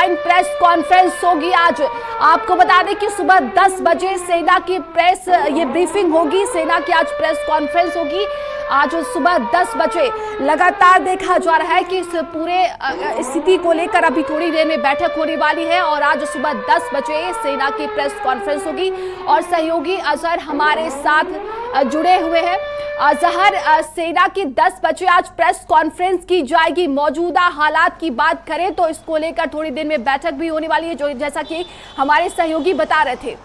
Joint press conference होगी आज। आपको बता दें कि सुबह 10 बजे सेना की प्रेस ये ब्रीफिंग होगी, सेना की आज प्रेस कॉन्फ्रेंस होगी आज सुबह 10 बजे। लगातार देखा जा रहा है कि इस पूरे स्थिति को लेकर अभी थोड़ी देर में बैठक होने वाली है और आज सुबह 10 बजे सेना की प्रेस कॉन्फ्रेंस होगी और सहयोगी अजहर हमारे साथ जुड़े हुए हैं। अजहर, सेना की 10 बजे आज प्रेस कॉन्फ्रेंस की जाएगी। मौजूदा हालात की बात करें तो इसको लेकर थोड़ी देर में बैठक भी होने वाली है, जो जैसा कि हमारे सहयोगी बता रहे थे।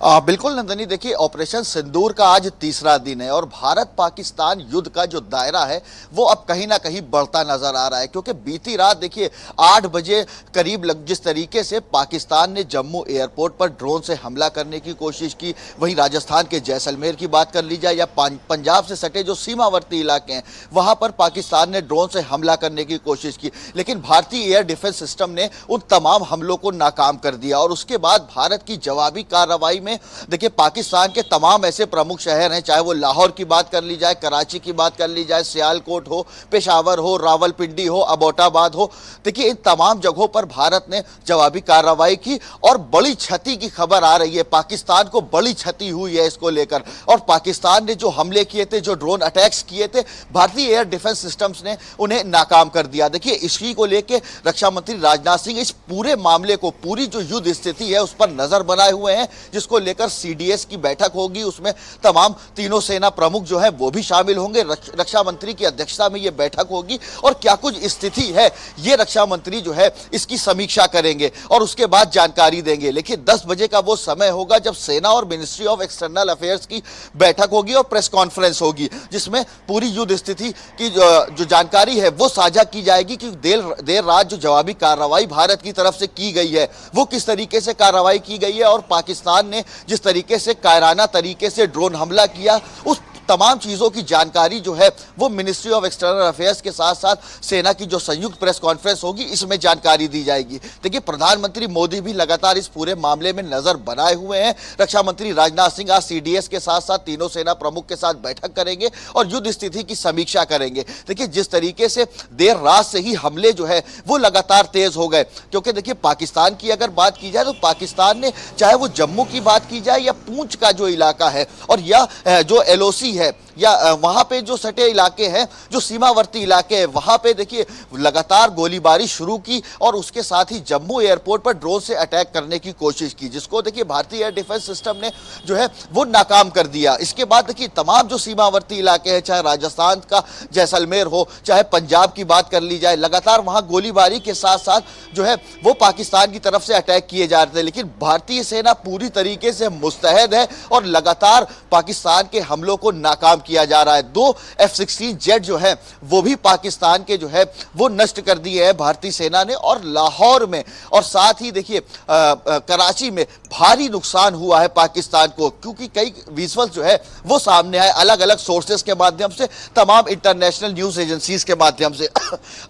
बिल्कुल नंदनी, देखिए ऑपरेशन सिंदूर का आज तीसरा दिन है और भारत पाकिस्तान युद्ध का जो दायरा है वो अब कहीं ना कहीं बढ़ता नजर आ रहा है, क्योंकि बीती रात देखिए 8 बजे करीब जिस तरीके से पाकिस्तान ने जम्मू एयरपोर्ट पर ड्रोन से हमला करने की कोशिश की, वहीं राजस्थान के जैसलमेर की बात कर ली जाए या पंजाब से सटे जो सीमावर्ती इलाके हैं वहां पर पाकिस्तान ने ड्रोन से हमला करने की कोशिश की, लेकिन भारतीय एयर डिफेंस सिस्टम ने उन तमाम हमलों को नाकाम कर दिया। और उसके बाद भारत की जवाबी कार्रवाई देखिए पाकिस्तान के तमाम ऐसे प्रमुख शहर हैं, चाहे वो लाहौर की बात कर ली जाए, कराची की बात कर ली जाए, सियालकोट हो, पेशावर हो, रावलपिंडी हो, अबोटाबाद हो, देखिए इन तमाम जगहों पर भारत ने जवाबी कार्रवाई की और बड़ी क्षति की खबर आ रही है। पाकिस्तान को बड़ी क्षति हुई है इसको लेकर, और पाकिस्तान ने जो हमले किए थे, जो ड्रोन अटैक्स किए थे, भारतीय एयर डिफेंस सिस्टम्स ने उन्हें नाकाम कर दिया। देखिए इसी को लेकर रक्षा मंत्री राजनाथ सिंह इस पूरे मामले को, पूरी जो युद्ध स्थिति है उस पर नजर बनाए हुए हैं, जिसको लेकर सीडीएस की बैठक होगी। उसमें तमाम तीनों सेना प्रमुख जो है वो भी शामिल होंगे। रक्षा मंत्री की अध्यक्षता में यह बैठक होगी और क्या कुछ स्थिति है ये रक्षा मंत्री जो है इसकी समीक्षा करेंगे और उसके बाद जानकारी देंगे। लेकिन 10 बजे का वो समय होगा जब सेना और मिनिस्ट्री ऑफ एक्सटर्नल अफेयर्स की बैठक होगी और प्रेस कॉन्फ्रेंस होगी, जिसमें पूरी युद्ध स्थिति की जो जानकारी है वो साझा की जाएगी कि देर रात जो जवाबी कार्रवाई भारत की तरफ से की गई है वो किस तरीके से कार्रवाई की गई है और पाकिस्तान ने जिस तरीके से कायराना तरीके से ड्रोन हमला किया, उस तमाम चीजों की जानकारी जो है वो मिनिस्ट्री ऑफ एक्सटर्नल अफेयर्स के साथ साथ सेना की जो संयुक्त प्रेस कॉन्फ्रेंस होगी इसमें जानकारी दी जाएगी। देखिए प्रधानमंत्री मोदी भी लगातार इस पूरे मामले में नजर बनाए हुए हैं। रक्षा मंत्री राजनाथ सिंह आज सीडीएस के साथ साथ तीनों सेना प्रमुख के साथ बैठक करेंगे और युद्ध स्थिति की समीक्षा करेंगे। देखिए जिस तरीके से देर रात से ही हमले जो है वो लगातार तेज हो गए, क्योंकि देखिए पाकिस्तान की अगर बात की जाए तो पाकिस्तान ने, चाहे वो जम्मू की बात की जाए या पूंछ का जो इलाका है और या जो एलओसी है या वहां पे जो सटे इलाके हैं, जो सीमावर्ती इलाके हैं, वहां पे देखिए लगातार गोलीबारी शुरू की और उसके साथ ही जम्मू एयरपोर्ट पर ड्रोन से अटैक करने की कोशिश की, जिसको देखिए भारतीय एयर डिफेंस सिस्टम ने जो है वो नाकाम कर दिया। इसके बाद देखिए तमाम जो सीमावर्ती इलाके हैं, चाहे राजस्थान का जैसलमेर हो, चाहे पंजाब की बात कर ली जाए, लगातार वहां गोलीबारी के साथ साथ जो है वो पाकिस्तान की तरफ से अटैक किए जा रहे थे। लेकिन भारतीय सेना पूरी तरीके से मुस्तैद है और लगातार पाकिस्तान के हमलों को नाकाम किया जा रहा है। 2 F-16 जेट जो है वो भी पाकिस्तान के जो है वो नष्ट कर दिए हैं भारतीय सेना ने, और लाहौर में और साथ ही देखिए कराची में भारी नुकसान हुआ है पाकिस्तान को, क्योंकि कई विजुअल्स जो है वो सामने आए अलग अलग सोर्सेस के माध्यम से, तमाम इंटरनेशनल न्यूज एजेंसीज के माध्यम से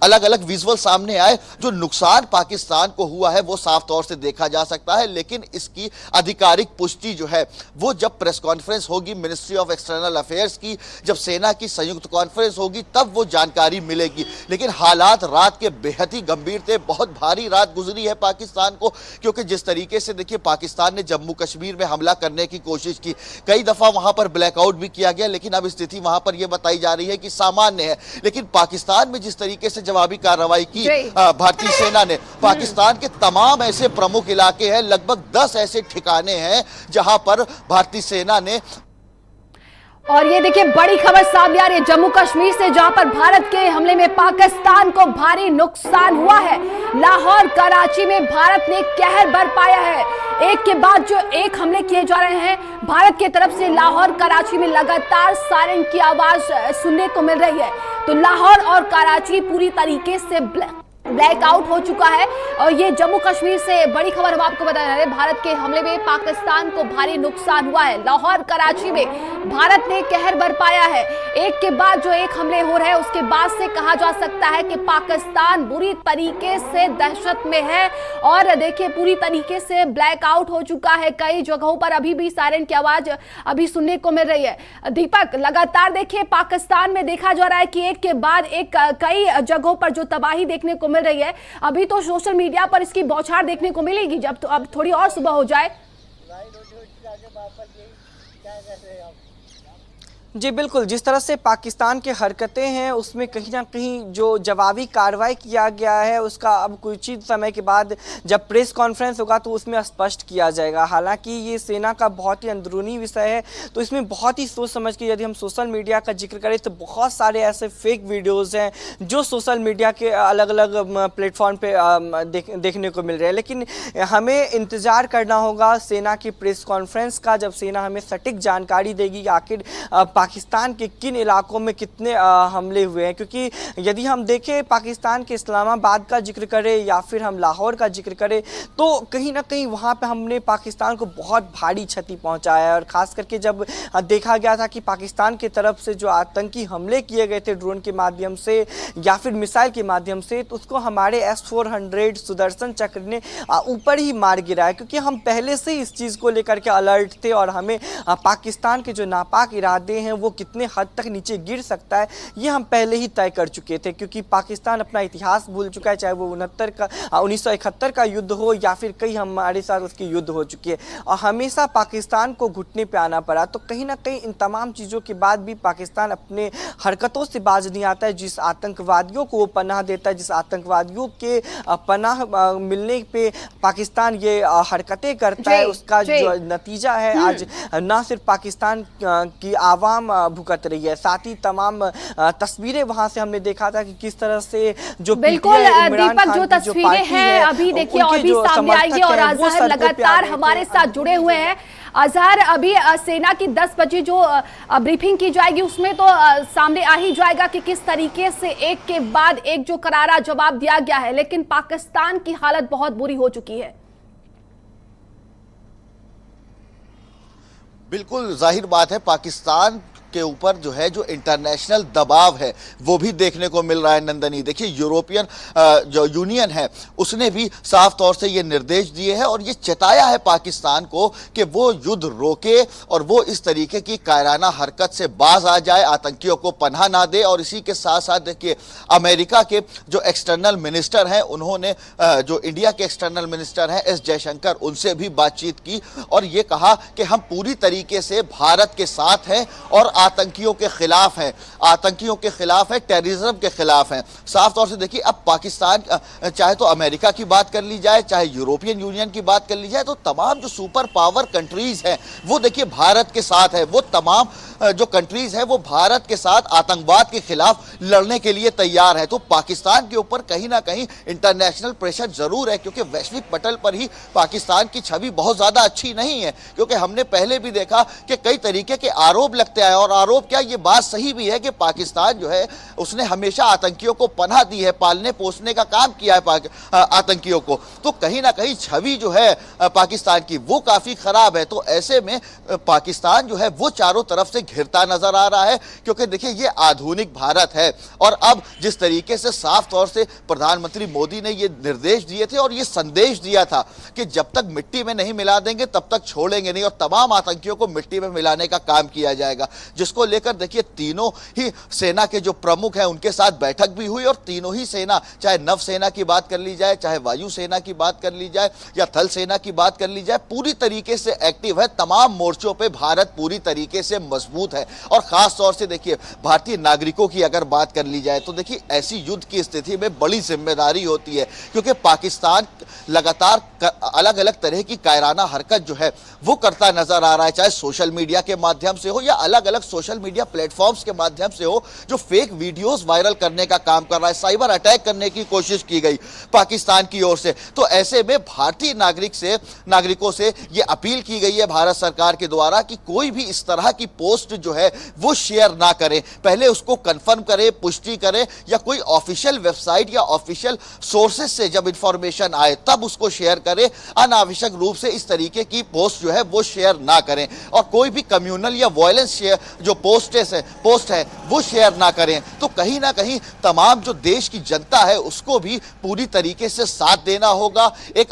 अलग अलग विजुअल सामने आए। जो नुकसान पाकिस्तान को हुआ है वो साफ तौर से देखा जा सकता है, लेकिन इसकी आधिकारिक पुष्टि जो है वो जब प्रेस कॉन्फ्रेंस होगी मिनिस्ट्री ऑफ एक्सटर्नल अफेयर्स की, जब सेना की संयुक्त कॉन्फ्रेंस होगी तब वो जानकारी मिलेगी। लेकिन हालात रात के बेहद ही गंभीर थे, बहुत भारी रात गुजरी है पाकिस्तान को, क्योंकि जिस तरीके से देखिए पाकिस्तान ने जम्मू कश्मीर में हमला करने की कोशिश की, कई दफा वहां पर ब्लैकआउट भी किया गया, लेकिन अब स्थिति वहां पर यह बताई जा रही है कि सामान्य है। लेकिन पाकिस्तान में जिस तरीके से जवाबी कार्रवाई की भारतीय सेना ने, पाकिस्तान के तमाम ऐसे प्रमुख इलाके हैं, लगभग 10 ऐसे ठिकाने हैं जहां पर भारतीय सेना ने, और ये देखिए बड़ी खबर सामने आ रही है जम्मू कश्मीर से, जहां पर भारत के हमले में पाकिस्तान को भारी नुकसान हुआ है। लाहौर कराची में भारत ने कहर बरपाया है, एक के बाद जो एक हमले किए जा रहे हैं भारत की तरफ से। लाहौर कराची में लगातार सायरन की आवाज सुनने को मिल रही है, तो लाहौर और कराची पूरी तरीके से ब्लैकआउट हो चुका है। और ये जम्मू कश्मीर से बड़ी खबर हम आपको बता रहे हैं। भारत के हमले में पाकिस्तान को भारी नुकसान हुआ है। लाहौर कराची में भारत ने कहर बरपाया है। एक के बाद जो एक हमले हो रहे हैं, उसके बाद से कहा जा सकता है कि पाकिस्तान बुरी तरीके से दहशत में है। और देखिए पूरी तरीके से ब्लैकआउट हो चुका है। कई जगहों पर अभी भी सायरन की आवाज अभी सुनने को मिल रही है। दीपक, लगातार देखिए पाकिस्तान में देखा जा रहा है कि एक के बाद एक कई जगहों पर जो तबाही देखने को मिल रही है। अभी तो सोशल मीडिया पर इसकी बौछार देखने को मिलेगी जब तो अब थोड़ी और सुबह हो जाए। जी बिल्कुल, जिस तरह से पाकिस्तान की हरकतें हैं उसमें कहीं ना कहीं जो जवाबी कार्रवाई किया गया है उसका अब कुछ ही समय के बाद जब प्रेस कॉन्फ्रेंस होगा तो उसमें स्पष्ट किया जाएगा। हालांकि ये सेना का बहुत ही अंदरूनी विषय है, तो इसमें बहुत ही सोच समझ के यदि हम सोशल मीडिया का जिक्र करें तो बहुत सारे ऐसे फेक वीडियोज़ हैं जो सोशल मीडिया के अलग अलग प्लेटफॉर्म पर देखने को मिल रहे हैं। लेकिन हमें इंतज़ार करना होगा सेना की प्रेस कॉन्फ्रेंस का, जब सेना हमें सटीक जानकारी देगी कि आखिर पाकिस्तान के किन इलाकों में कितने हमले हुए हैं। क्योंकि यदि हम देखें पाकिस्तान के इस्लामाबाद का जिक्र करें या फिर हम लाहौर का जिक्र करें तो कहीं ना कहीं वहाँ पे हमने पाकिस्तान को बहुत भारी क्षति पहुँचाया है। और ख़ास करके जब देखा गया था कि पाकिस्तान की तरफ से जो आतंकी हमले किए गए थे ड्रोन के माध्यम से या फिर मिसाइल के माध्यम से, तो उसको हमारे S-400 सुदर्शन चक्र ने ऊपर ही मार गिराया। क्योंकि हम पहले से इस चीज़ को लेकर के अलर्ट थे और हमें पाकिस्तान के जो नापाक इरादे हैं वो कितने हद तक नीचे गिर सकता है ये हम पहले ही तय कर चुके थे। क्योंकि पाकिस्तान अपना इतिहास भूल चुका है, चाहे वो 1971 का युद्ध हो या फिर कई हमारे साथ उसकी युद्ध हो चुकी है और हमेशा पाकिस्तान को घुटने पे आना पड़ा। तो कहीं ना कहीं इन तमाम चीज़ों के बाद भी पाकिस्तान अपने हरकतों से बाज नहीं आता है। जिस आतंकवादियों को वो पनाह देता है, जिस आतंकवादियों के पनाह मिलने पे पाकिस्तान ये हरकतें करता है, उसका जो नतीजा है आज ना सिर्फ पाकिस्तान की आवाम भुगत रही है, साथ ही तमाम तस्वीरें वहां से हमने देखा था कि किस तरह से जो बिल्कुल दीपक जो तस्वीरें हैं अभी देखिए और भी सामने आएंगी। और अजहर लगातार हमारे साथ जुड़े हुए हैं। अजहर, अभी सेना की 10 बजे जो ब्रीफिंग की जाएगी उसमें तो सामने आ ही जाएगा कि किस तरीके से एक के बाद एक जो करारा जवाब दिया गया है। लेकिन पाकिस्तान की हालत बहुत बुरी हो चुकी है। बिल्कुल जाहिर बात है, पाकिस्तान के ऊपर जो है जो इंटरनेशनल दबाव है वो भी देखने को मिल रहा है। नंदनी, देखिए यूरोपियन जो यूनियन है उसने भी साफ तौर से ये निर्देश दिए हैं और ये चेताया है पाकिस्तान को कि वो युद्ध रोके और वो इस तरीके की कायराना हरकत से बाज आ जाए, आतंकियों को पनाह ना दे। और इसी के साथ साथ देखिए अमेरिका के जो एक्सटर्नल मिनिस्टर हैं उन्होंने जो इंडिया के एक्सटर्नल मिनिस्टर हैं S जयशंकर, उनसे भी बातचीत की और ये कहा कि हम पूरी तरीके से भारत के साथ हैं और आतंकियों के खिलाफ है, आतंकियों के खिलाफ है, टेररिज्म के खिलाफ है। साफ तौर से देखिए अब पाकिस्तान चाहे तो अमेरिका की बात कर ली जाए, चाहे यूरोपियन यूनियन की बात कर ली जाए, तो तमाम जो सुपर पावर कंट्रीज हैं वो देखिए भारत के साथ है। वो तमाम जो कंट्रीज है वो भारत के साथ आतंकवाद के खिलाफ लड़ने के लिए तैयार है। तो पाकिस्तान के ऊपर कहीं ना कहीं इंटरनेशनल प्रेशर जरूर है, क्योंकि वैश्विक पटल पर ही पाकिस्तान की छवि बहुत ज्यादा अच्छी नहीं है। क्योंकि हमने पहले भी देखा कि कई तरीके के आरोप लगते आए और आरोप क्या, ये बात सही भी है कि पाकिस्तान जो है उसने हमेशा आतंकियों को पनाह दी है, पालने पोसने का काम किया है आतंकियों को। तो कहीं ना कहीं छवि जो है पाकिस्तान की वो काफी खराब है। तो ऐसे में पाकिस्तान जो है वो चारों तरफ से घिरता नजर आ रहा है, क्योंकि देखिए ये आधुनिक भारत है। और अब जिस तरीके से साफ तौर से प्रधानमंत्री मोदी ने ये निर्देश दिए थे और ये संदेश दिया था कि जब तक मिट्टी में नहीं मिला देंगे तब तक छोड़ेंगे नहीं और तमाम आतंकियों को मिट्टी में मिलाने का काम किया जाएगा, जिसको लेकर देखिए तीनों ही सेना के जो प्रमुख हैं उनके साथ बैठक भी हुई। और तीनों ही सेना, चाहे नौसेना की बात कर ली जाए, चाहे वायुसेना की बात कर ली जाए या थल सेना की बात कर ली जाए, पूरी तरीके से एक्टिव है। तमाम मोर्चों पे भारत पूरी तरीके से मजबूत है। और खास तौर से देखिए भारतीय नागरिकों की अगर बात कर ली जाए तो देखिए ऐसी युद्ध की स्थिति में बड़ी जिम्मेदारी होती है, क्योंकि पाकिस्तान लगातार अलग अलग तरह की कायराना हरकत जो है वो करता नजर आ रहा है, चाहे सोशल मीडिया के माध्यम से हो या अलग अलग सोशल मीडिया प्लेटफॉर्म्स के माध्यम से हो, जो फेक वीडियोस वायरल करने का काम कर रहा है, साइबर अटैक करने की कोशिश की गई पाकिस्तान की ओर से। तो ऐसे में भारतीय नागरिकों से ये अपील की गई है भारत सरकार के द्वारा कि कोई भी इस तरह की पोस्ट पोस्ट जो है वो शेयर ना करें, पहले उसको कंफर्म करें, पुष्टि करें, या कोई ऑफिशियल वेबसाइट या ऑफिशियल सोर्सेज से जब इंफॉर्मेशन आए तब उसको शेयर करें। अनावश्यक रूप से इस तरीके की पोस्ट जो है वो शेयर ना करें, और कोई भी कम्युनल या वायलेंस शेयर जो पोस्ट है वो शेयर ना करें। तो कहीं ना कहीं तमाम जो देश की जनता है उसको भी पूरी तरीके से साथ देना होगा। एक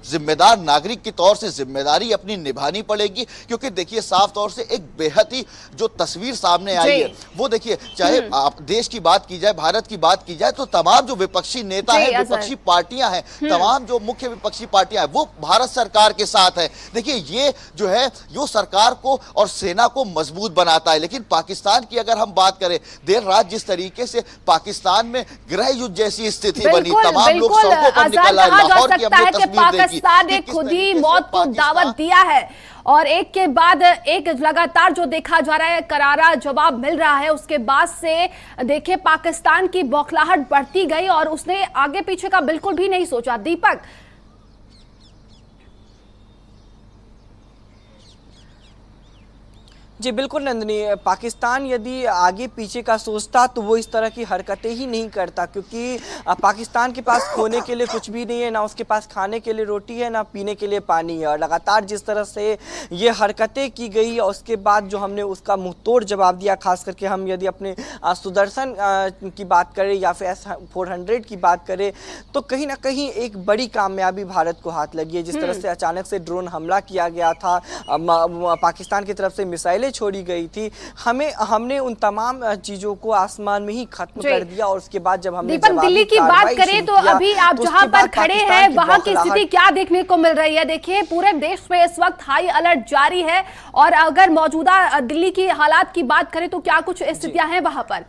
जिम्मेदार नागरिक के तौर से जिम्मेदारी अपनी निभानी पड़ेगी, क्योंकि देखिए साफ तौर से एक बेहद ही जो तस्वीर सामने आई है वो देखिए, चाहे आप देश की बात की जाए, भारत की बात की जाए, तो तमाम जो विपक्षी नेता हैं, विपक्षी पार्टियां हैं, तमाम जो मुख्य विपक्षी पार्टियां हैं वो भारत सरकार के साथ है। देखिए ये जो है यो सरकार को और सेना को मजबूत बनाता है। लेकिन पाकिस्तान की अगर हम बात करें, देर रात जिस तरीके से पाकिस्तान में गृह युद्ध जैसी स्थिति बनी, तमाम लोग सड़कों पर निकल आए, लाहौर की हमने तस्वीर देखी, पाकिस्तान ने खुद ही मौत को दावत दिया है, और एक के बाद एक लगातार जो देखा जा रहा है करारा जवाब मिल रहा है। उसके बाद से देखिए पाकिस्तान की बौखलाहट बढ़ती गई और उसने आगे पीछे का बिल्कुल भी नहीं सोचा। दीपक, जी बिल्कुल नंदिनी, पाकिस्तान यदि आगे पीछे का सोचता तो वो इस तरह की हरकतें ही नहीं करता, क्योंकि पाकिस्तान के पास खोने के लिए कुछ भी नहीं है, ना उसके पास खाने के लिए रोटी है, ना पीने के लिए पानी है। और लगातार जिस तरह से ये हरकतें की गई और उसके बाद जो हमने उसका मुंहतोड़ जवाब दिया, खास करके हम यदि अपने सुदर्शन की बात करें या फिर S-400 की बात करें, तो कहीं ना कहीं एक बड़ी कामयाबी भारत को हाथ लगी है। जिस तरह से अचानक से ड्रोन हमला किया गया था, पाकिस्तान की तरफ से मिसाइलें छोड़ी गई थी, हमने उन तमाम चीजों को आसमान में ही खत्म कर दिया। और उसके बाद जब हमने दीपक दिल्ली की बात करें तो अभी आप जहां पर खड़े हैं वहां की स्थिति क्या देखने को मिल रही है? देखिए पूरे देश में इस वक्त हाई अलर्ट जारी है, और अगर मौजूदा दिल्ली की हालात की बात करें तो क्या कुछ स्थितियां हैं वहां पर?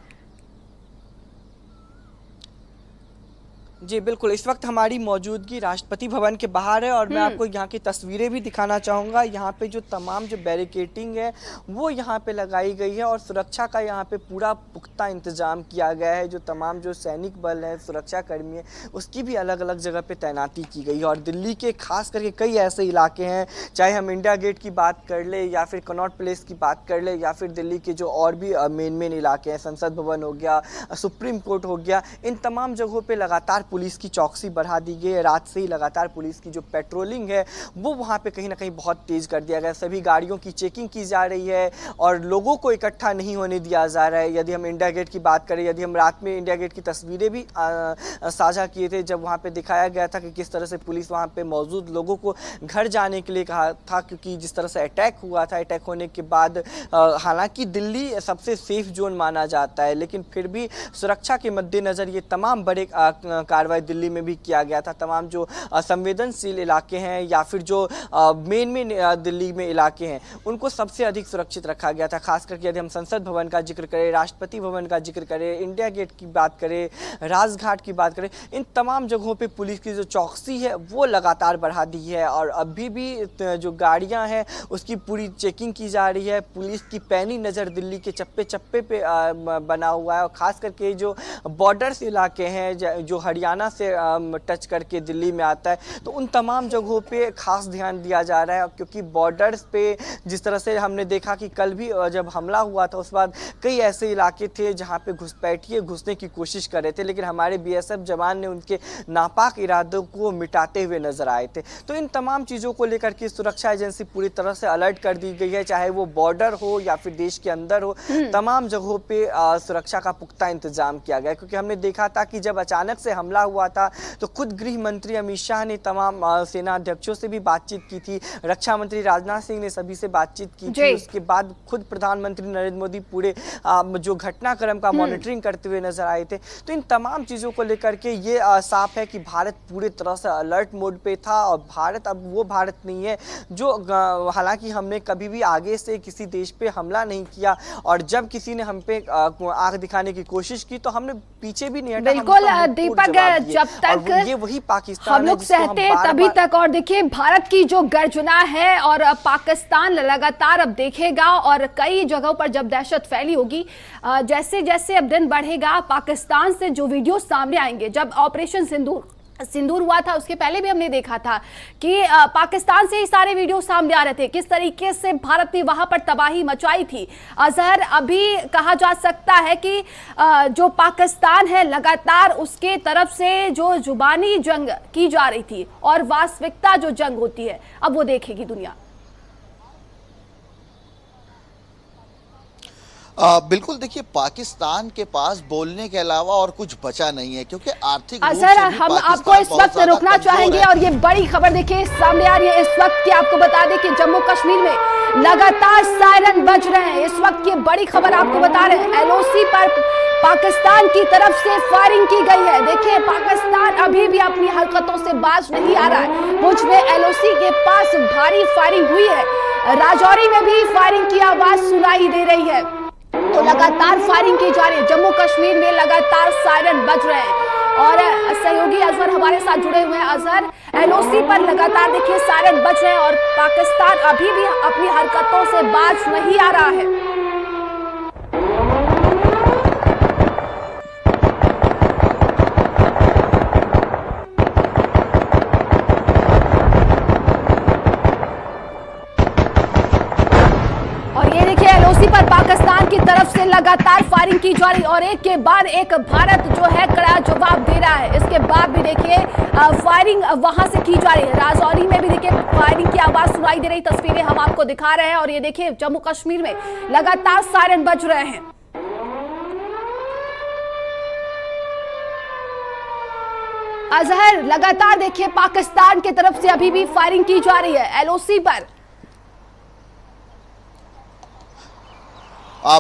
जी बिल्कुल, इस वक्त हमारी मौजूदगी राष्ट्रपति भवन के बाहर है, और मैं आपको यहाँ की तस्वीरें भी दिखाना चाहूँगा। यहाँ पे जो तमाम जो बैरिकेटिंग है वो यहाँ पे लगाई गई है, और सुरक्षा का यहाँ पे पूरा पुख्ता इंतजाम किया गया है। जो तमाम जो सैनिक बल है, सुरक्षा कर्मी है, उसकी भी अलग अलग जगह पे तैनाती की गई है। और दिल्ली के खास करके कई ऐसे इलाके हैं, चाहे हम इंडिया गेट की बात कर ले, या फिर कनॉट प्लेस की बात कर ले, या फिर दिल्ली के जो और भी मेन इलाके हैं, संसद भवन हो गया, सुप्रीम कोर्ट हो गया, इन तमाम जगहों पर लगातार पुलिस की चौकसी बढ़ा दी गई है। रात से ही लगातार पुलिस की जो पेट्रोलिंग है वो वहाँ पे कहीं ना कहीं बहुत तेज कर दिया गया। सभी गाड़ियों की चेकिंग की जा रही है और लोगों को इकट्ठा नहीं होने दिया जा रहा है। यदि हम इंडिया गेट की बात करें, यदि हम रात में इंडिया गेट की तस्वीरें भी साझा किए थे, जब वहाँ पे दिखाया गया था कि किस तरह से पुलिस वहाँ पे मौजूद लोगों को घर जाने के लिए कहा था, क्योंकि जिस तरह से अटैक हुआ था, अटैक होने के बाद हालांकि दिल्ली सबसे सेफ जोन माना जाता है, लेकिन फिर भी सुरक्षा के मद्देनज़र ये तमाम बड़े कार्रवाई दिल्ली में भी किया गया था। तमाम जो संवेदनशील इलाके हैं या फिर जो मेन दिल्ली में इलाके हैं उनको सबसे अधिक सुरक्षित रखा गया था। खास करके यदि हम संसद भवन का जिक्र करें, राष्ट्रपति भवन का जिक्र करें, इंडिया गेट की बात करें, राजघाट की बात करें, इन तमाम जगहों पे पुलिस की जो चौकसी है वो लगातार बढ़ा दी है। और अभी भी जो गाड़ियां हैं उसकी पूरी चेकिंग की जा रही है। पुलिस की पैनी नज़र दिल्ली के चप्पे चप्पे पे बना हुआ है। और ख़ास करके जो बॉर्डर्स इलाके हैं जो हरियाणा से टच करके दिल्ली में आता है, तो उन तमाम जगहों पे खास ध्यान दिया जा रहा है, क्योंकि बॉर्डर्स पे जिस तरह से हमने देखा कि कल भी जब हमला हुआ था उस बाद कई ऐसे इलाके थे जहां पे घुसपैठिए घुसने की कोशिश कर रहे थे, लेकिन हमारे बीएसएफ जवान ने उनके नापाक इरादों को मिटाते हुए नजर आए थे। तो इन तमाम चीज़ों को लेकर के सुरक्षा एजेंसी पूरी तरह से अलर्ट कर दी गई है, चाहे वो बॉर्डर हो या फिर देश के अंदर हो, तमाम जगहों पे सुरक्षा का पुख्ता इंतजाम किया गया। क्योंकि हमने देखा था कि जब अचानक से हमला हुआ था तो खुद गृह मंत्री अमित शाह ने तमाम सेना अध्यक्षों से भी बातचीत की थी, रक्षा मंत्री राजनाथ सिंह ने सभी से बातचीत की थी। उसके बाद खुद प्रधानमंत्री नरेंद्र मोदी पूरे जो घटनाक्रम का मॉनिटरिंग करते हुए नजर आए थे। तो इन तमाम चीज़ों को लेकर के ये साफ है कि भारत पूरी तरह से अलर्ट मोड पे था। और भारत अब वो भारत नहीं है जो, हालांकि हमने कभी भी आगे से किसी देश पे हमला नहीं किया, और जब किसी ने हम पे आंख दिखाने की कोशिश की तो हमने पीछे भी नहीं हटा। बिल्कुल दीपक, जब तक ये वही पाकिस्तान हम लोग सहते हैं तभी तक। और देखिए भारत की जो गर्जना है और पाकिस्तान लगातार अब देखेगा, और कई जगहों पर जब दहशत फैली होगी, जैसे जैसे अब दिन बढ़ेगा, पाकिस्तान से जो वीडियो सामने आएंगे, जब ऑपरेशन सिंदूर सिंदूर हुआ था उसके पहले भी हमने देखा था कि पाकिस्तान से ही सारे वीडियो सामने आ रहे थे, किस तरीके से भारत ने वहां पर तबाही मचाई थी। अजहर, अभी कहा जा सकता है कि जो पाकिस्तान है लगातार उसके तरफ से जो जुबानी जंग की जा रही थी और वास्तविकता जो जंग होती है अब वो देखेगी दुनिया। बिल्कुल, देखिए पाकिस्तान के पास बोलने के अलावा और कुछ बचा नहीं है, क्योंकि आर्थिक रूप अजहर, से भी हम आपको पाकिस्तान इस बहुत वक्त ज्यादा रुकना कमजोर चाहेंगे है। और ये बड़ी खबर देखिए सामने आ रही है इस वक्त की। आपको बता दें कि जम्मू कश्मीर में लगातार सायरन बज रहे हैं। इस वक्त ये बड़ी खबर आपको बता रहे हैं, एलओसी पर पाकिस्तान की तरफ से फायरिंग की गई है। देखिए पाकिस्तान अभी भी अपनी हरकतों से बाज नहीं आ रहा है। मुझ में एलओसी के पास भारी फायरिंग हुई है, राजौरी में भी फायरिंग की आवाज सुनाई दे रही है। तो लगातार फायरिंग की जा रही है, जम्मू कश्मीर में लगातार सायरन बज रहे हैं। और सहयोगी अजहर हमारे साथ जुड़े हुए हैं। अजहर, एलओसी पर लगातार देखिए सायरन बज रहे हैं और पाकिस्तान अभी भी अपनी हरकतों से बाज नहीं आ रहा है। एलओसी पर पाकिस्तान की तरफ से लगातार फायरिंग की जा रही और एक के बाद एक भारत जो है कड़ा जवाब दे रहा है। इसके बाद भी देखिए फायरिंग वहां से की जा रही है। राजौरी में भी देखिए फायरिंग की आवाज सुनाई दे रही, तस्वीरें हम आपको दिखा रहे हैं। और ये देखिए जम्मू कश्मीर में लगातार सायरन बज रहे हैं। अजहर, लगातार देखिए पाकिस्तान की तरफ से अभी भी फायरिंग की जा रही है एलओसी पर।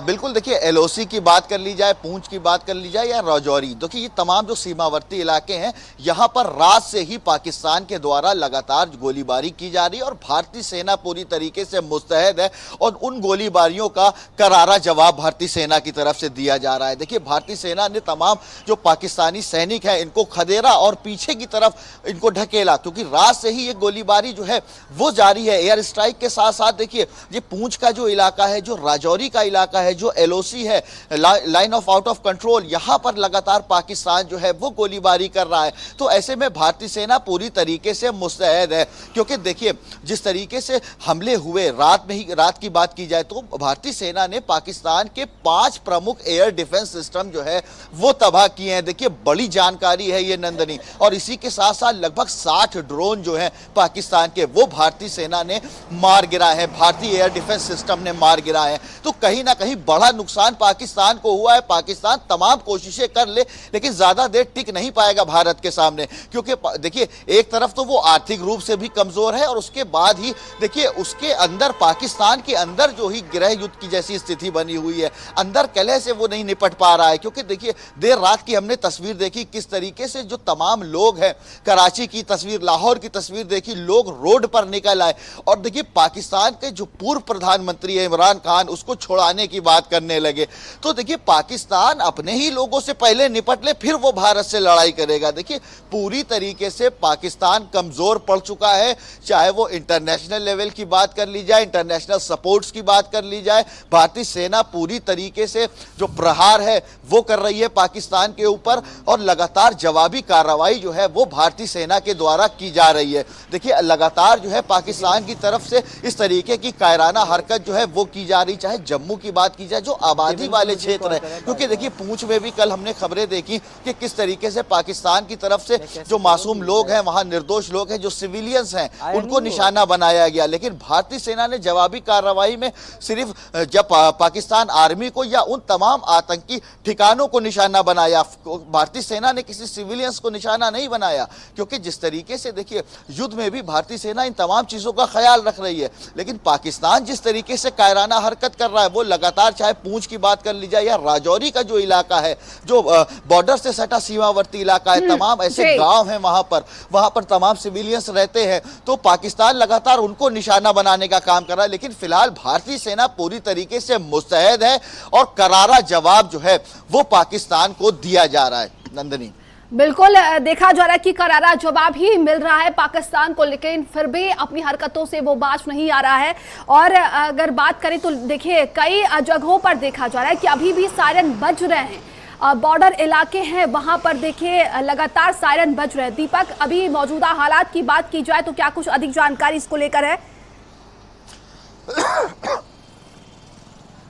बिल्कुल, देखिए एलओसी की बात कर ली जाए, पूंछ की बात कर ली जाए या राजौरी, देखिए ये तमाम जो सीमावर्ती इलाके हैं यहाँ पर रात से ही पाकिस्तान के द्वारा लगातार गोलीबारी की जा रही है और भारतीय सेना पूरी तरीके से मुस्तैद है और उन गोलीबारियों का करारा जवाब भारतीय सेना की तरफ से दिया जा रहा है। देखिए भारतीय सेना ने तमाम जो पाकिस्तानी सैनिक हैं इनको खदेड़ा और पीछे की तरफ इनको ढकेला, क्योंकि रात से ही ये गोलीबारी जो है वो जारी है। एयर स्ट्राइक के साथ साथ देखिए ये पूंछ का जो इलाका है, जो राजौरी का इलाका है, जो एलओसी है, line of out of control, यहां पर लगातार पाकिस्तान जो है वो गोलीबारी कर रहा है। तो ऐसे में भारतीय सेना पूरी तरीके से मुस्तैद है, क्योंकि देखिए जिस तरीके से हमले हुए रात में ही, रात की बात की जाए तो भारतीय सेना ने पाकिस्तान के 5 प्रमुख एयर डिफेंस सिस्टम जो है वो तबाह किए हैं। देखिए बड़ी जानकारी है ये नंदनी। और इसी के साथ साथ लगभग 60 ड्रोन जो है पाकिस्तान के वो भारतीय सेना ने मार गिरा है, भारतीय एयर डिफेंस सिस्टम ने मार गिरा है। तो कहीं ना कहीं बड़ा नुकसान पाकिस्तान को हुआ है। पाकिस्तान तमाम कोशिशें कर ले लेकिन ज्यादा देर टिक नहीं पाएगा भारत के सामने, क्योंकि देखिए एक तरफ तो वो आर्थिक रूप से भी कमजोर है और उसके बाद ही देखिए उसके अंदर पाकिस्तान के अंदर जो ही गृह युद्ध की जैसी स्थिति बनी हुई है, अंदर कलह से वो नहीं निपट पा रहा है। क्योंकि देखिए देर रात की हमने तस्वीर देखी किस तरीके से जो तमाम लोग हैं, कराची की तस्वीर, लाहौर की तस्वीर देखी, लोग रोड पर निकल आए और देखिए पाकिस्तान के जो पूर्व प्रधानमंत्री है इमरान खान, उसको छुड़ाने की बात करने लगे। तो देखिए पाकिस्तान अपने ही लोगों से पहले निपट ले फिर वो भारत से लड़ाई करेगा। देखिए पूरी तरीके से पाकिस्तान कमजोर पड़ चुका है, चाहे वो इंटरनेशनल लेवल की बात कर ली जाए, इंटरनेशनल सपोर्ट्स की बात कर ली जाए, भारतीय सेना पूरी तरीके से जो प्रहार है वो कर रही है पाकिस्तान के ऊपर और लगातार जवाबी कार्रवाई जो है वो भारतीय सेना के द्वारा की जा रही है। देखिए लगातार जो है पाकिस्तान की तरफ से इस तरीके की कायराना हरकत जो है वो की जा रही, चाहे जम्मू की बात की जाए जो आबादी वाले क्षेत्र है। क्योंकि देखिए पूंछ में भी कल हमने खबरें देखी कि किस तरीके से पाकिस्तान की तरफ से जो मासूम लोग हैं, वहां निर्दोष लोग हैं, जो सिविलियंस हैं, उनको निशाना बनाया गया। लेकिन भारतीय सेना ने जवाबी कार्रवाई में सिर्फ जब पाकिस्तान आर्मी को या उन तमाम आतंकी ठिकानों को निशाना बनाया, भारतीय सेना ने किसी सिविलियंस को निशाना नहीं बनाया। क्योंकि जिस तरीके से देखिए युद्ध में भी भारतीय सेना इन तमाम चीजों का ख्याल रख रही है, लेकिन पाकिस्तान जिस तरीके से कायराना हरकत कर रहा है वो लगातार, चाहे पूंछ की बात कर ली जाए या राजौरी का जो इलाका है, जो बॉर्डर से सटा सीमावर्ती इलाका है, तमाम ऐसे गांव हैं वहां पर तमाम सिविलियंस रहते हैं। तो पाकिस्तान लगातार उनको निशाना बनाने का काम कर रहा है। लेकिन फिलहाल भारतीय सेना पूरी तरीके से मुस्तैद है और करारा जवाब जो है वो पाकिस्तान को दिया जा रहा है। नंदनी, बिल्कुल देखा जा रहा है कि करारा जवाब ही मिल रहा है पाकिस्तान को, लेकिन फिर भी अपनी हरकतों से वो बाज नहीं आ रहा है। और अगर बात करें तो देखिए कई जगहों पर देखा जा रहा है कि अभी भी सायरन बज रहे हैं। बॉर्डर इलाके हैं वहां पर देखिए लगातार सायरन बज रहे हैं। दीपक, अभी मौजूदा हालात की बात की जाए तो क्या कुछ अधिक जानकारी इसको लेकर है?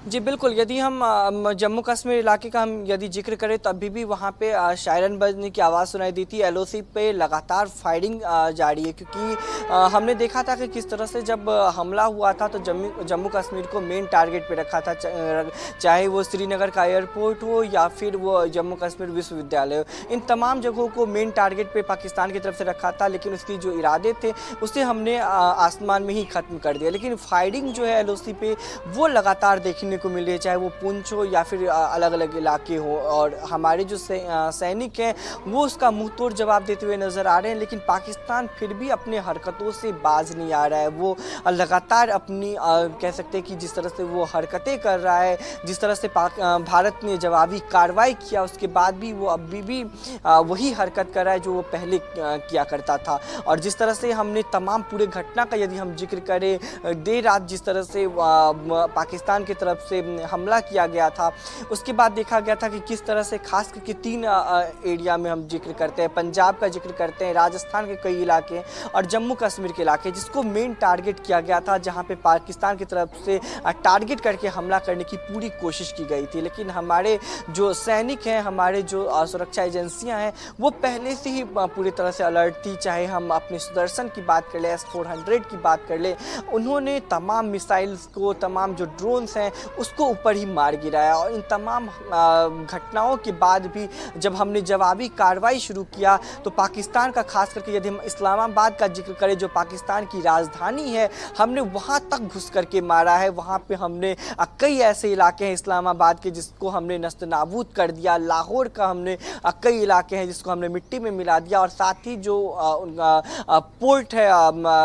जी बिल्कुल, यदि हम जम्मू कश्मीर इलाके का हम यदि जिक्र करें तो अभी भी वहाँ पे शायरन बजने की आवाज़ सुनाई दी थी। एलओसी पे लगातार फायरिंग जारी है, क्योंकि हमने देखा था कि किस तरह से जब हमला हुआ था तो जम्मू कश्मीर को मेन टारगेट पे रखा था, चाहे वो श्रीनगर का एयरपोर्ट हो या फिर वो जम्मू कश्मीर विश्वविद्यालय हो। इन तमाम जगहों को मेन टारगेट पे पाकिस्तान की तरफ से रखा था, लेकिन उसकी जो इरादे थे उसे हमने आसमान में ही ख़त्म कर दिया। लेकिन फायरिंग जो है एलओसी पे वो लगातार देखने को मिल रही है, चाहे वो पुंछ हो या फिर अलग अलग इलाके हो। और हमारे जो सैनिक हैं वो उसका मुंह तोड़ जवाब देते हुए नज़र आ रहे हैं, लेकिन पाकिस्तान फिर भी अपने हरकतों से बाज नहीं आ रहा है। वो लगातार अपनी कह सकते हैं कि जिस तरह से वो हरकतें कर रहा है, जिस तरह से भारत ने जवाबी कार्रवाई किया, उसके बाद भी वो अभी भी वही हरकत कर रहा है जो वो पहले किया करता था। और जिस तरह से हमने तमाम पूरे घटना का यदि हम जिक्र करें, देर रात जिस तरह से पाकिस्तान की तरफ से हमला किया गया था, उसके बाद देखा गया था कि किस तरह से खास करके 3 एरिया में हम जिक्र करते हैं, पंजाब का जिक्र करते हैं, राजस्थान के कई इलाके और जम्मू कश्मीर के इलाके, जिसको मेन टारगेट किया गया था, जहां पे पाकिस्तान की तरफ से टारगेट करके हमला करने की पूरी कोशिश की गई थी। लेकिन हमारे जो सैनिक हैं, हमारे जो सुरक्षा एजेंसियां हैं, वो पहले से ही पूरी तरह से अलर्ट थी। चाहे हम अपने सुदर्शन की बात कर लें, S-400 की बात कर लें, उन्होंने तमाम मिसाइल्स को, तमाम जो ड्रोन्स हैं उसको ऊपर ही मार गिराया। और इन तमाम घटनाओं के बाद भी जब हमने जवाबी कार्रवाई शुरू किया तो पाकिस्तान का, खास करके यदि हम इस्लामाबाद का जिक्र करें जो पाकिस्तान की राजधानी है, हमने वहाँ तक घुस करके मारा है। वहाँ पे हमने कई ऐसे इलाके हैं इस्लामाबाद के जिसको हमने नस्तनाबूद कर दिया। लाहौर का हमने कई इलाके हैं जिसको हमने मिट्टी में मिला दिया। और साथ ही जो पोर्ट है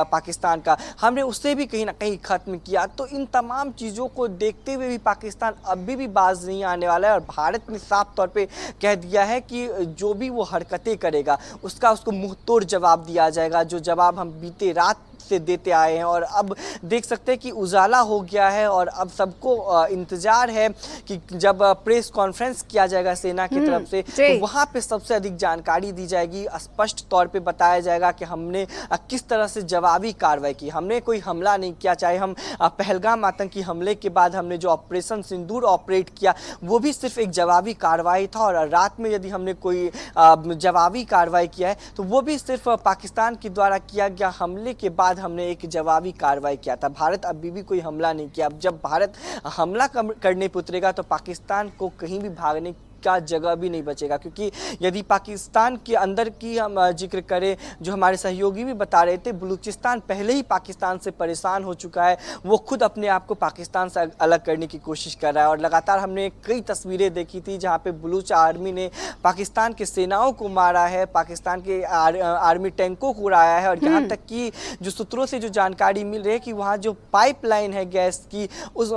पाकिस्तान का, हमने उसे भी कहीं ना कहीं ख़त्म किया। तो इन तमाम चीज़ों को देखते हुए भी पाकिस्तान अभी भी बाज नहीं आने वाला है। और भारत ने साफ तौर पे कह दिया है कि जो भी वो हरकतें करेगा उसको मुंह तोड़ जवाब दिया जाएगा, जो जवाब हम बीते रात से देते आए हैं। और अब देख सकते हैं कि उजाला हो गया है और अब सबको इंतजार है कि जब प्रेस कॉन्फ्रेंस किया जाएगा सेना की तरफ से तो वहाँ पे सबसे अधिक जानकारी दी जाएगी, स्पष्ट तौर पे बताया जाएगा कि हमने किस तरह से जवाबी कार्रवाई की। हमने कोई हमला नहीं किया, चाहे हम पहलगाम आतंकी हमले के बाद हमने जो ऑपरेशन सिंदूर ऑपरेट किया वो भी सिर्फ एक जवाबी कार्रवाई था। और रात में यदि हमने कोई जवाबी कार्रवाई किया है तो वो भी सिर्फ पाकिस्तान के द्वारा किया गया हमले के बाद हमने एक जवाबी कार्रवाई किया था। भारत अभी भी कोई हमला नहीं किया। अब जब भारत हमला करने पे उतरेगा तो पाकिस्तान को कहीं भी भागने का जगह भी नहीं बचेगा, क्योंकि यदि पाकिस्तान के अंदर की हम जिक्र करें, जो हमारे सहयोगी भी बता रहे थे, बलूचिस्तान पहले ही पाकिस्तान से परेशान हो चुका है। वो खुद अपने आप को पाकिस्तान से अलग करने की कोशिश कर रहा है। और लगातार हमने कई तस्वीरें देखी थी जहाँ पे बलूच आर्मी ने पाकिस्तान के सेनाओं को मारा है, पाकिस्तान के आर्मी टैंकों को उड़ाया है। और यहाँ तक कि जो सूत्रों से जो जानकारी मिल रही है कि वहाँ जो पाइपलाइन है गैस की, उस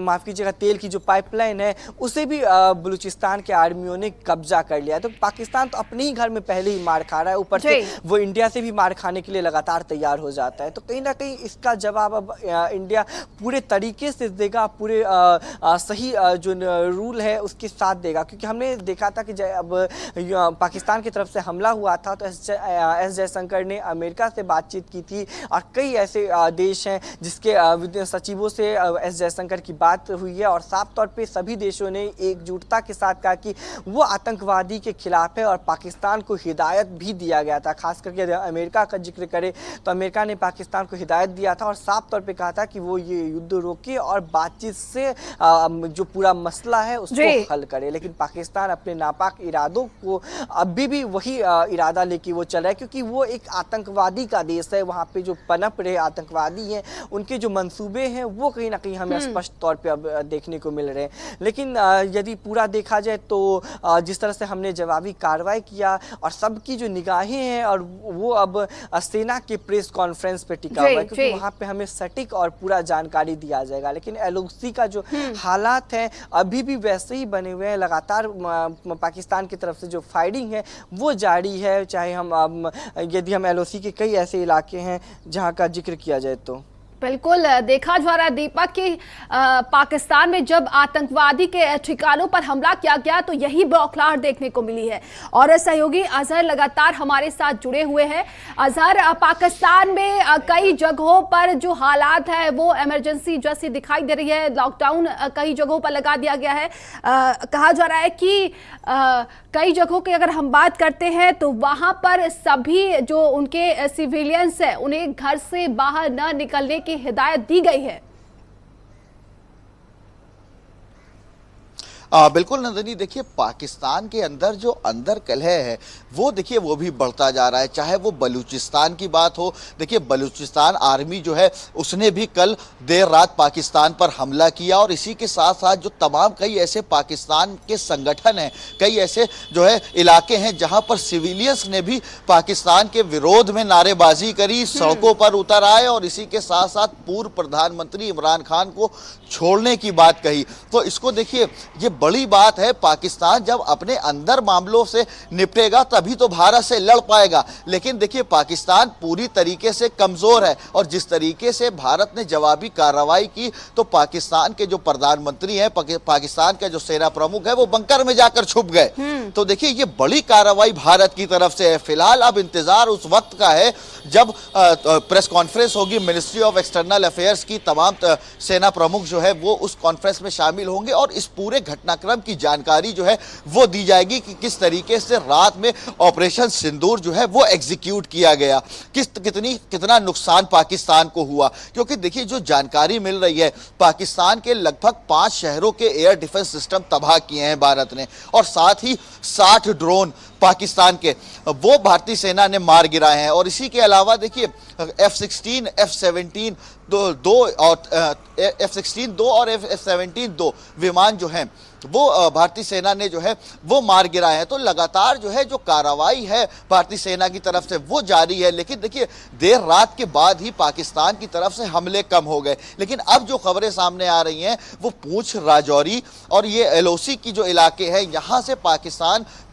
माफ़ कीजिएगा तेल की जो पाइपलाइन है, उसे भी बलूचिस्तान के आर्मियों ने कब्जा कर लिया है। तो पाकिस्तान तो अपने ही घर में पहले ही मार खा रहा है, ऊपर से वो इंडिया से भी मार खाने के लिए लगातार तैयार हो जाता है। तो कहीं ना कहीं इसका जवाब अब इंडिया पूरे तरीके से देगा, पूरे सही जो रूल है उसके साथ देगा। क्योंकि हमने देखा था कि अब पाकिस्तान की तरफ से हमला हुआ था तो एस जयशंकर ने अमेरिका से बातचीत की थी और कई ऐसे देश हैं जिसके विदेश सचिवों से एस जयशंकर की बात हुई है। और साफ तौर पर सभी देशों ने एकजुटता के साथ कहा कि वो आतंकवादी के खिलाफ है और पाकिस्तान को हिदायत भी दिया गया था। खास करके अमेरिका का जिक्र करें तो अमेरिका ने पाकिस्तान को हिदायत दिया था और साफ तौर पे कहा था कि वो ये युद्ध रोके और बातचीत से जो पूरा मसला है उसको हल करे। लेकिन पाकिस्तान अपने नापाक इरादों को अभी भी वही इरादा लेके वो चल रहा है, क्योंकि वो एक आतंकवादी का देश है। वहाँ पे जो पनप रहे आतंकवादी हैं, उनके जो मंसूबे हैं वो कहीं ना कहीं हमें स्पष्ट तौर पर अब देखने को मिल रहे हैं। लेकिन यदि पूरा देखा जाए तो जिस तरह से हमने जवाबी कार्रवाई किया और सबकी जो निगाहें हैं और वो अब सेना के प्रेस कॉन्फ्रेंस पे टिका हुआ है, क्योंकि वहाँ पे हमें सटीक और पूरा जानकारी दिया जाएगा। लेकिन एलओसी का जो हालात है अभी भी वैसे ही बने हुए हैं। लगातार पाकिस्तान की तरफ से जो फायरिंग है वो जारी है, चाहे हम यदि हम एलओसी के कई ऐसे इलाके हैं जहाँ का जिक्र किया जाए तो। बिल्कुल देखा जा रहा है दीपक कि पाकिस्तान में जब आतंकवादी के ठिकानों पर हमला किया गया तो यही बौखलाहट देखने को मिली है। और सहयोगी अजहर लगातार हमारे साथ जुड़े हुए हैं। अजहर, पाकिस्तान में कई जगहों पर जो हालात है वो इमरजेंसी जैसी दिखाई दे रही है। लॉकडाउन कई जगहों पर लगा दिया गया है। कहा जा रहा है कि कई जगहों की अगर हम बात करते हैं तो वहां पर सभी जो उनके सिविलियंस है उन्हें घर से बाहर न निकलने की हिदायत दी गई है। बिल्कुल नंदिनी, देखिए पाकिस्तान के अंदर जो अंदर कलह है वो देखिए वो भी बढ़ता जा रहा है। चाहे वो बलूचिस्तान की बात हो, देखिए बलूचिस्तान आर्मी जो है उसने भी कल देर रात पाकिस्तान पर हमला किया और इसी के साथ साथ जो तमाम कई ऐसे पाकिस्तान के संगठन हैं, कई ऐसे जो है इलाके हैं जहां पर सिविलियंस ने भी पाकिस्तान के विरोध में नारेबाजी करी, सड़कों पर उतर आए और इसी के साथ साथ पूर्व प्रधानमंत्री इमरान खान को छोड़ने की बात कही। तो इसको देखिए ये बड़ी बात है। पाकिस्तान जब अपने अंदर मामलों से निपटेगा तभी तो भारत से लड़ पाएगा। लेकिन देखिए पाकिस्तान पूरी तरीके से कमजोर है और जिस तरीके से भारत ने जवाबी कार्रवाई की तो पाकिस्तान के जो प्रधानमंत्री हैं, पाकिस्तान के जो सेना प्रमुख है वो बंकर में जाकर छुप गए। तो देखिए ये बड़ी कार्रवाई भारत की तरफ से है। फिलहाल अब इंतजार उस वक्त का है जब प्रेस कॉन्फ्रेंस होगी मिनिस्ट्री ऑफ एक्सटर्नल अफेयर्स की। तमाम सेना प्रमुख जो है वो उस कॉन्फ्रेंस में शामिल होंगे और इस पूरे घटनाक्रम की जानकारी जो है वो दी जाएगी कि किस तरीके से रात में ऑपरेशन सिंदूर जो है वो एग्जीक्यूट किया गया, कितना नुकसान पाकिस्तान को हुआ। क्योंकि देखिए जो जानकारी मिल रही है, पाकिस्तान के लगभग 5 शहरों के एयर डिफेंस सिस्टम तबाह किए हैं भारत ने और साथ ही 60 ड्रोन पाकिस्तान के वो भारतीय सेना ने मार गिराए हैं। और इसी के अलावा देखिए F-16, F-17 दो और F-16 2 और F-17 2 विमान जो हैं वो भारतीय सेना ने जो है वो मार गिराए हैं। तो लगातार जो है जो कार्रवाई है भारतीय सेना की तरफ से वो जारी है। लेकिन देखिए देर रात के बाद ही पाकिस्तान की तरफ से हमले कम हो गए। लेकिन अब जो खबरें सामने आ रही हैं वो पूंछ, राजौरी और ये LOC की जो इलाके हैं यहाँ से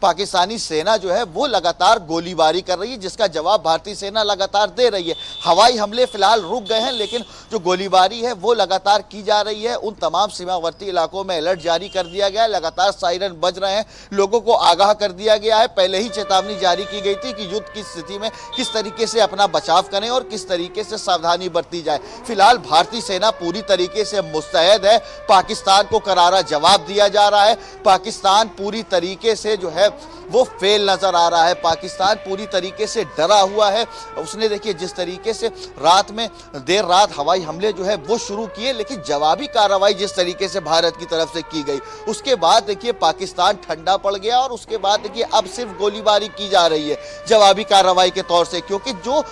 पाकिस्तानी सेना जो है वो लगातार गोलीबारी कर रही है, जिसका जवाब भारतीय सेना लगातार दे रही है। हवाई हमले फिलहाल रुक गए हैं लेकिन जो गोलीबारी है वो लगातार की जा रही है। उन तमाम सीमावर्ती इलाकों में अलर्ट जारी कर दिया गया है, लगातार सायरन बज रहे हैं, लोगों को आगाह कर दिया गया है। पहले ही चेतावनी जारी की गई थी कि युद्ध की स्थिति में किस तरीके से अपना बचाव करें और किस तरीके से सावधानी बरती जाए। फिलहाल भारतीय सेना पूरी तरीके से मुस्तैद है, पाकिस्तान को करारा जवाब दिया जा रहा है। पाकिस्तान पूरी तरीके से जो है वो फेल नजर आ रहा है, पाकिस्तान पूरी तरीके से डरा हुआ है। उसने देखिए जिस तरीके से रात में देर रात हवाई हमले जो है वो शुरू किए, लेकिन जवाबी कार्रवाई जिस तरीके से भारत की तरफ से की गई उसके बाद देखिए पाकिस्तान ठंडा पड़ गया और उसके बाद देखिए अब सिर्फ गोलीबारी की जा रही है जवाबी कार्रवाई के तौर से। क्योंकि जो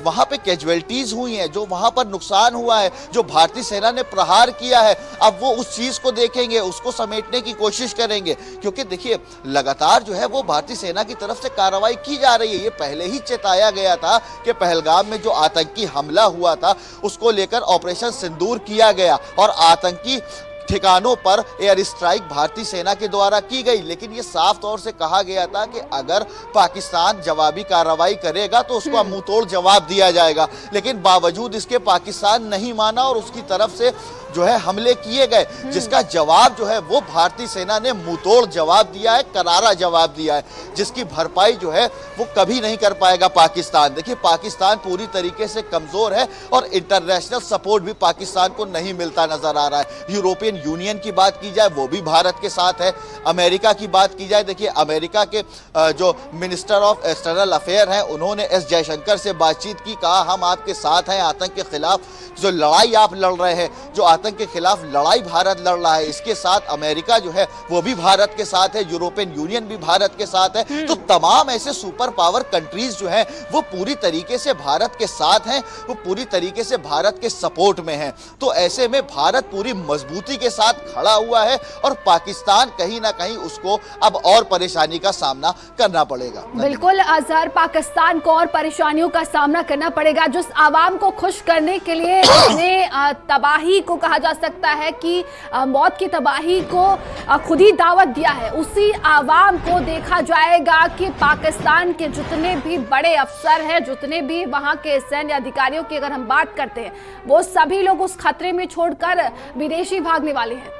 वहां पे कैजुअल्टीज हुई हैं, जो वहां पर नुकसान हुआ है, जो भारतीय सेना ने प्रहार किया है, अब वो उस चीज को देखेंगे, उसको समेटने की कोशिश करेंगे। क्योंकि देखिए लगातार जो है वो भारतीय सेना की तरफ से कार्रवाई की जा रही है। ये पहले ही चेताया गया था कि पहलगाम में जो आतंकी हमला हुआ था उसको लेकर ऑपरेशन सिंदूर किया गया और आतंकी ठिकानों पर एयर स्ट्राइक भारतीय सेना के द्वारा की गई। लेकिन ये साफ तौर से कहा गया था कि अगर पाकिस्तान जवाबी कार्रवाई करेगा तो उसको मुंह तोड़ जवाब दिया जाएगा। लेकिन बावजूद इसके पाकिस्तान नहीं माना और उसकी तरफ से जो है हमले किए गए, जिसका जवाब जो है वो भारतीय सेना ने मुंहतोड़ जवाब दिया है, करारा जवाब दिया है, जिसकी भरपाई जो है वो कभी नहीं कर पाएगा पाकिस्तान। देखिए पाकिस्तान पूरी तरीके से कमजोर है और इंटरनेशनल सपोर्ट भी पाकिस्तान को नहीं मिलता नजर आ रहा है। यूरोपियन यूनियन की बात की जाए वो भी भारत के साथ है, अमेरिका की बात की जाए, देखिए अमेरिका के जो मिनिस्टर ऑफ एक्सटर्नल अफेयर हैं उन्होंने S जयशंकर से बातचीत की, कहा हम आपके साथ हैं, आतंक के खिलाफ जो लड़ाई आप लड़ रहे हैं, जो आतंक के खिलाफ लड़ाई भारत लड़ रहा है, इसके साथ अमेरिका जो है वो भी भारत के साथ है, यूरोपियन यूनियन भी भारत के साथ है। तो तमाम ऐसे सुपर पावर कंट्रीज जो हैं वो पूरी तरीके से भारत के साथ हैं, वो पूरी तरीके से भारत के सपोर्ट में हैं। तो ऐसे में भारत पूरी मजबूती के साथ खड़ा हुआ है और पाकिस्तान कहीं ना कहीं उसको अब और परेशानी का सामना करना पड़ेगा। बिल्कुल अजहर, पाकिस्तान को और परेशानियों का सामना करना पड़ेगा। जिस आवाम को खुश करने के लिए तबाही को कहा कहा जा सकता है कि मौत की तबाही को खुद ही दावत दिया है, उसी आवाम को देखा जाएगा कि पाकिस्तान के जितने भी बड़े अफसर हैं, जितने भी वहां के सैन्य अधिकारियों की अगर हम बात करते हैं, वो सभी लोग उस खतरे में छोड़कर विदेशी भागने वाले हैं।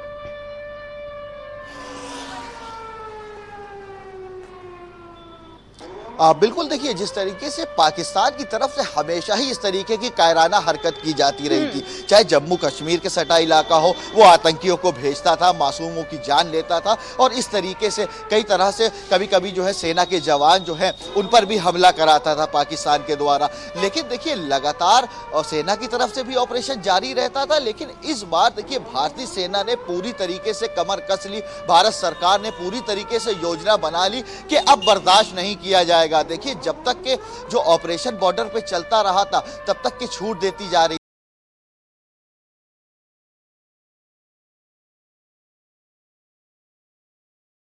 बिल्कुल, देखिए जिस तरीके से पाकिस्तान की तरफ से हमेशा ही इस तरीके की कायराना हरकत की जाती रही थी, चाहे जम्मू कश्मीर के सटा इलाका हो, वो आतंकियों को भेजता था, मासूमों की जान लेता था और इस तरीके से कई तरह से कभी कभी जो है सेना के जवान जो है उन पर भी हमला कराता था पाकिस्तान के द्वारा। लेकिन देखिए लगातार सेना की तरफ से भी ऑपरेशन जारी रहता था, लेकिन इस बार देखिए भारतीय सेना ने पूरी तरीके से कमर कस ली, भारत सरकार ने पूरी तरीके से योजना बना ली कि अब बर्दाश्त नहीं किया जाएगा। देखिए जब तक के जो ऑपरेशन बॉर्डर पे चलता रहा था तब तक की छूट देती जा रही